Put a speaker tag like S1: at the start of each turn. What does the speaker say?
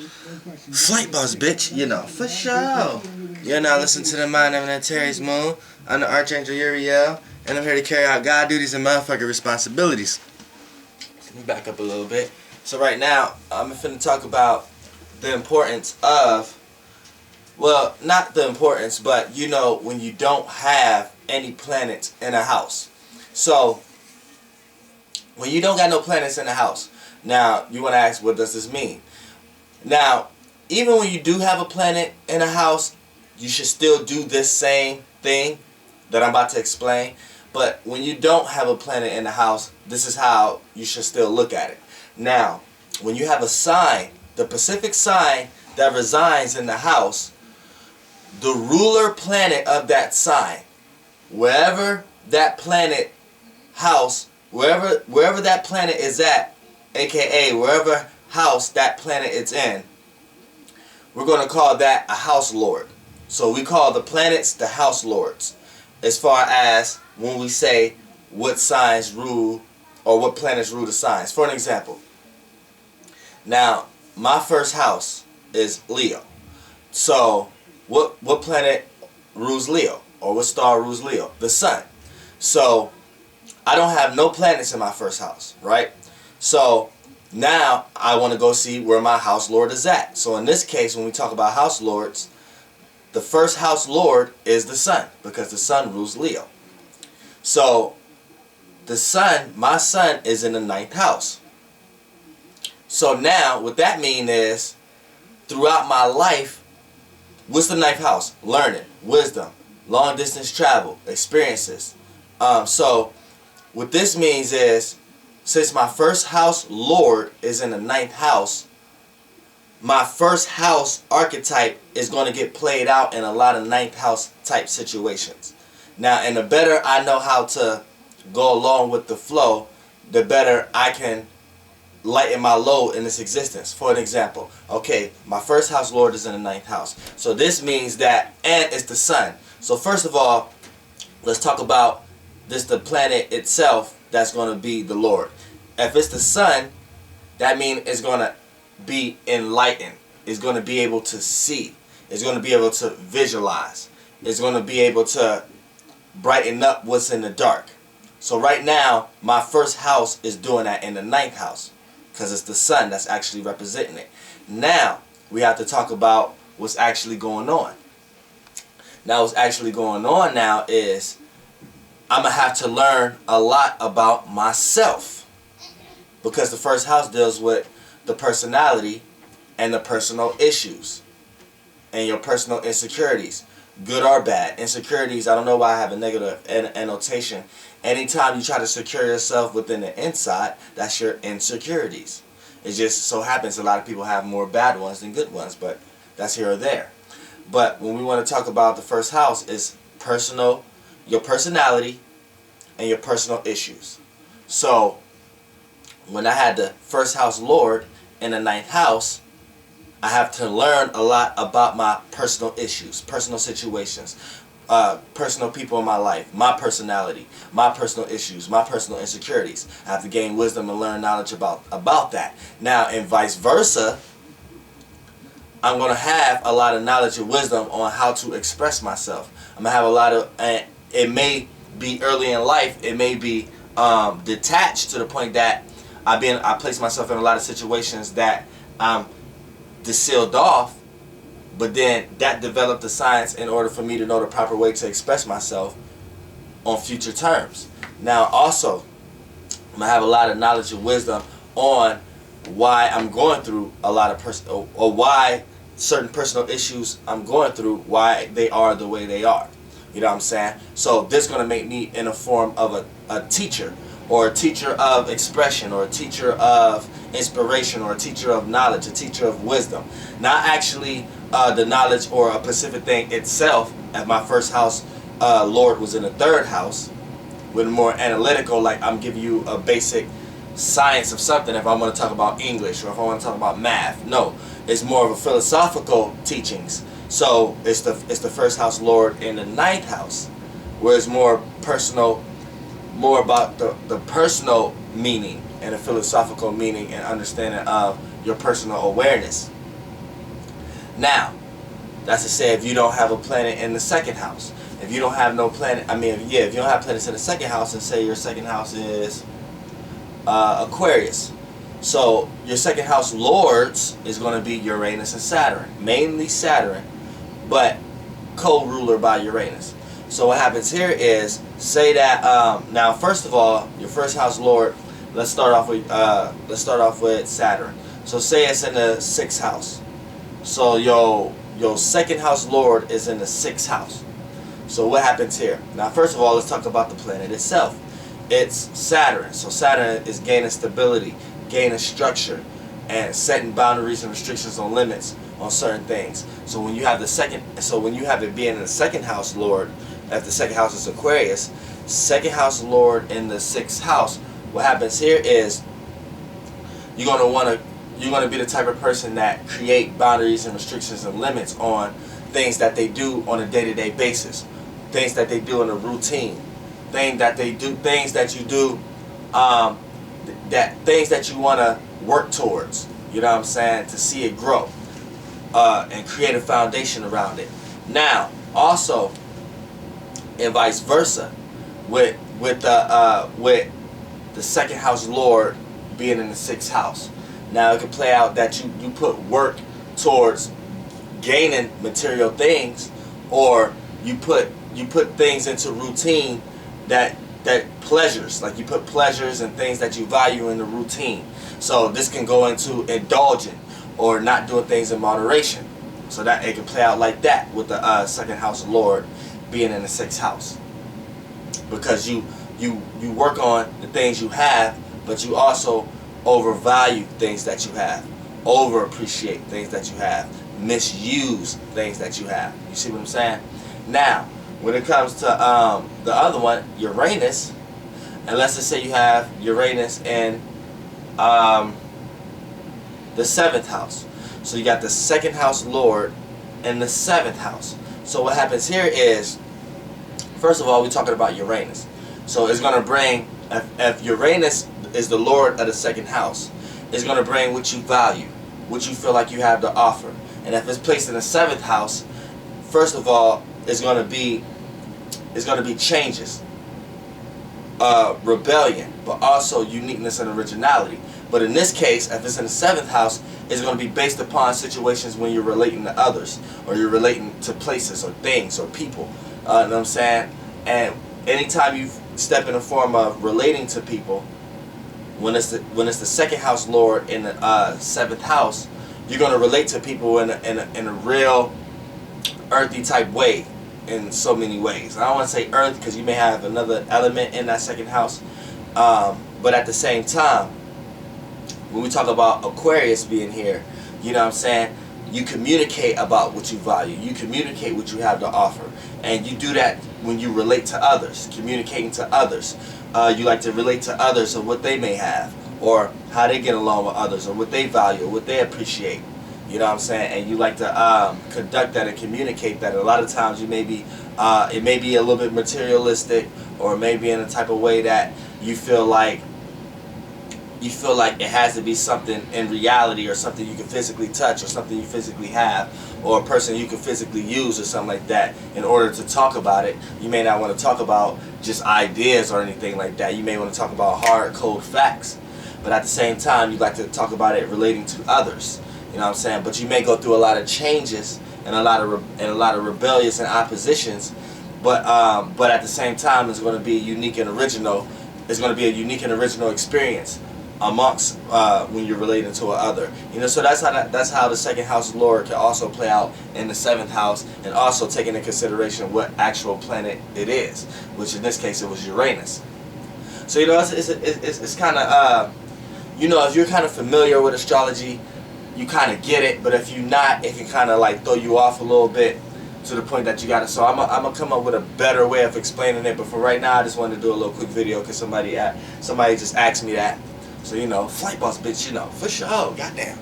S1: Flight boss, bitch, you know, for sure. You're now listening to the Mind of Terry's Moon. I'm the Archangel Uriel, and I'm here to carry out God duties and motherfucking responsibilities. Let me back up a little bit. So right now, I'm finna talk about the importance of, well, not the importance, but you know, when you don't have any planets in a house. So, when you don't got no planets in the house, now you want to ask, what does this mean? Now, even when you do have a planet in a house, you should still do this same thing that I'm about to explain. But when you don't have a planet in the house, this is how you should still look at it. Now, when you have a sign, the Pacific sign that resides in the house, the ruler planet of that sign, wherever that planet house, wherever that planet is at, aka wherever house that planet is in, we're going to call that a house lord. So we call the planets the house lords, as far as when we say what signs rule or what planets rule the signs. For an example, now my first house is Leo. So what planet rules Leo, or what star rules Leo? The sun. So I don't have no planets in my first house, right? So now I want to go see where my house lord is at. So in this case, when we talk about house lords, the first house lord is the sun, because the sun rules Leo. So the sun, my sun, is in the 9th house. So now what that means is, throughout my life, what's the 9th house? Learning, wisdom, long distance travel, experiences. So what this means is, since my first house lord is in the 9th house, my first house archetype is going to get played out in a lot of 9th house type situations. Now, and the better I know how to go along with the flow, the better I can lighten my load in this existence. For an example, okay, my first house lord is in the 9th house. So this means that, and it's the sun. So first of all, let's talk about this, the planet itself that's going to be the lord. If it's the sun, that means it's going to be enlightened. It's going to be able to see. It's going to be able to visualize. It's going to be able to brighten up what's in the dark. So right now, my first house is doing that in the 9th house, because it's the sun that's actually representing it. Now, we have to talk about what's actually going on. Now, what's actually going on now is, I'm going to have to learn a lot about myself, because the first house deals with the personality and the personal issues and your personal insecurities, good or bad. Insecurities, I don't know why I have a negative annotation. Anytime you try to secure yourself within the inside, that's your insecurities. It just so happens a lot of people have more bad ones than good ones, but that's here or there. But when we want to talk about the first house, is personal, your personality and your personal issues. So when I had the first house lord in the 9th house, I have to learn a lot about my personal issues, personal situations, personal people in my life, my personality, my personal issues, my personal insecurities. I have to gain wisdom and learn knowledge about that. Now, and vice versa, I'm going to have a lot of knowledge and wisdom on how to express myself. I'm going to have a lot of, it may be early in life, it may be detached to the point that I place myself in a lot of situations that I'm sealed off, but then that developed the science in order for me to know the proper way to express myself on future terms. Now also, I'm going to have a lot of knowledge and wisdom on why I'm going through a lot of or why certain personal issues I'm going through, why they are the way they are. You know what I'm saying? So this is going to make me in a form of a teacher, or a teacher of expression, or a teacher of inspiration, or a teacher of knowledge, a teacher of wisdom. Not actually the knowledge or a specific thing itself, as my first house lord was in the 3rd house, with more analytical, like I'm giving you a basic science of something if I want to talk about English, or if I want to talk about math. No, it's more of a philosophical teachings. So it's the first house lord in the 9th house, where it's more personal, more about the personal meaning and the philosophical meaning and understanding of your personal awareness. Now, that's to say if you don't have a planet in the second house. If you don't have no planet, if you don't have planets in the second house, and say your second house is Aquarius. So your second house lords is going to be Uranus and Saturn. Mainly Saturn, but co-ruler by Uranus. So what happens here is, say that now first of all, your first house lord, let's start off with Saturn. So say it's in the 6th house. So your second house lord is in the 6th house. So what happens here? Now first of all, let's talk about the planet itself. It's Saturn. So Saturn is gaining stability, gaining structure, and setting boundaries and restrictions on limits on certain things. So when you have it being in the second house lord, if the second house is Aquarius, second house lord in the 6th house, what happens here is you're gonna be the type of person that create boundaries and restrictions and limits on things that they do on a day-to-day basis, things that they do in a routine, things that you do, things that you want to work towards. You know what I'm saying? To see it grow and create a foundation around it. Now, also, and vice versa, with the second house lord being in the 6th house. Now it can play out that you put work towards gaining material things, or you put things into routine that pleasures, like you put pleasures and things that you value in the routine. So this can go into indulging or not doing things in moderation. So that it can play out like that with the second house lord being in the 6th house, because you work on the things you have, but you also overvalue things that you have, overappreciate things that you have, misuse things that you have. You see what I'm saying? Now, when it comes to the other one, Uranus, and let's just say you have Uranus in the 7th house. So you got the second house lord in the 7th house. So what happens here is, first of all, we're talking about Uranus. So it's going to bring, if Uranus is the lord of the second house, it's going to bring what you value, what you feel like you have to offer. And if it's placed in the 7th house, first of all, it's going to be changes, rebellion, but also uniqueness and originality. But in this case, if it's in the 7th house, it's going to be based upon situations when you're relating to others, or you're relating to places or things or people. You know what I'm saying? And anytime you step in a form of relating to people, when it's the second house lord in the 7th house, you're going to relate to people in a real earthy type way, in so many ways. I don't want to say earth because you may have another element in that second house, but at the same time, when we talk about Aquarius being here, you know what I'm saying, you communicate about what you value, you communicate what you have to offer, and you do that when you relate to others, communicating to others. You like to relate to others of what they may have, or how they get along with others, or what they value, or what they appreciate. You know what I'm saying? And you like to conduct that and communicate that. A lot of times you may be, it may be a little bit materialistic, or maybe in a type of way that you feel like it has to be something in reality, or something you can physically touch, or something you physically have, or a person you can physically use, or something like that. In order to talk about it, you may not want to talk about just ideas or anything like that. You may want to talk about hard, cold facts. But at the same time, you like to talk about it relating to others. You know what I'm saying? But you may go through a lot of changes and a lot of rebellious and oppositions. But at the same time, it's going to be unique and original. It's going to be a unique and original experience amongst when you're relating to a other. You know, so that's how the second house lord can also play out in the 7th house, and also take into consideration what actual planet it is, which in this case it was Uranus. So you know, it's kind of you know, if you're kind of familiar with astrology, you kind of get it. But if you're not, it can kind of like throw you off a little bit, to the point that you got to. So I'm gonna come up with a better way of explaining it. But for right now, I just wanted to do a little quick video because somebody just asked me that. So, you know, flight boss bitch, you know, for sure, goddamn.